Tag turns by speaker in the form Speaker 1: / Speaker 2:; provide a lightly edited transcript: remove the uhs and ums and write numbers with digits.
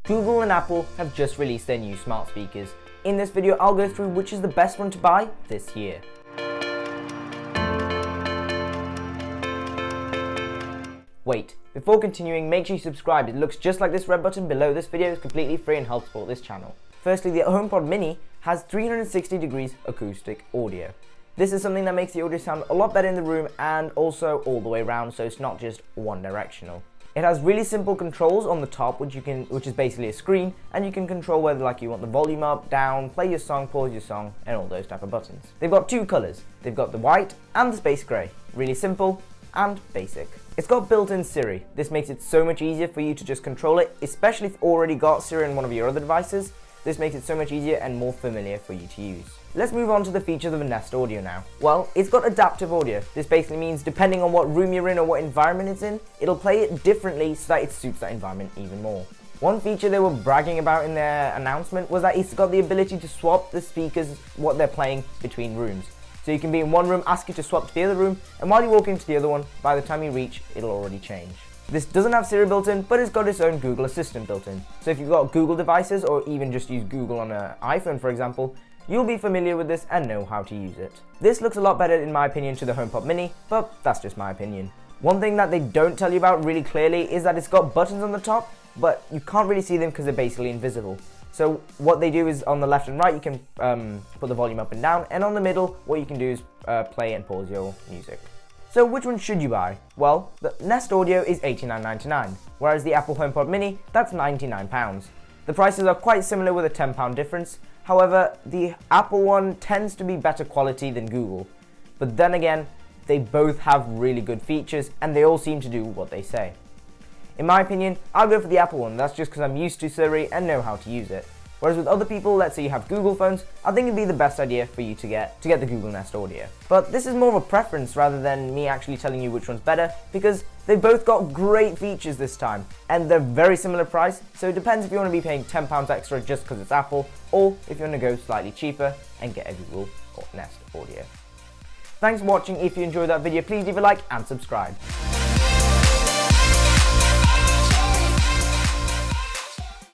Speaker 1: Google and Apple have just released their new smart speakers. In this video, I'll go through which is the best one to buy this year. Wait, before continuing, make sure you subscribe. It looks just like this red button below this video. Is completely free and helps support this channel. Firstly, the HomePod Mini has 360 degrees acoustic audio. This is something that makes the audio sound a lot better in the room and also all the way around, so it's not just one directional. It has really simple controls on the top, which is basically a screen, and you can control whether you want the volume up, down, play your song, pause your song, and all those type of buttons. They've got two colors. They've got the white and the space gray. Really simple and basic. It's got built-in Siri. This makes it so much easier for you to just control it, especially if you've already got Siri on one of your other devices. This makes it so much easier and more familiar for you to use. Let's move on to the features of a Nest Audio now. Well, it's got adaptive audio. This basically means depending on what room you're in or what environment it's in, it'll play it differently so that it suits that environment even more. One feature they were bragging about in their announcement was that it's got the ability to swap the speakers, what they're playing, between rooms. So you can be in one room, ask it to swap to the other room, and while you walk into the other one, by the time you reach, it'll already change. This doesn't have Siri built in, but it's got its own Google Assistant built in. So if you've got Google devices, or even just use Google on an iPhone for example, you'll be familiar with this and know how to use it. This looks a lot better in my opinion to the HomePod Mini, but that's just my opinion. One thing that they don't tell you about really clearly is that it's got buttons on the top, but you can't really see them because they're basically invisible. So what they do is on the left and right you can put the volume up and down, and on the middle what you can do is play and pause your music. So which one should you buy? Well, the Nest Audio is $89.99, whereas the Apple HomePod Mini, that's £99. The prices are quite similar with a £10 difference. However, the Apple one tends to be better quality than Google. But then again, they both have really good features and they all seem to do what they say. In my opinion, I'll go for the Apple one. That's just because I'm used to Siri and know how to use it. Whereas with other people, let's say you have Google phones, I think it'd be the best idea for you to get the Google Nest Audio. But this is more of a preference rather than me actually telling you which one's better, because they've both got great features this time, and they're very similar price, so it depends if you want to be paying £10 extra just because it's Apple, or if you want to go slightly cheaper and get a Google Nest Audio. Thanks for watching. If you enjoyed that video, please leave a like and subscribe.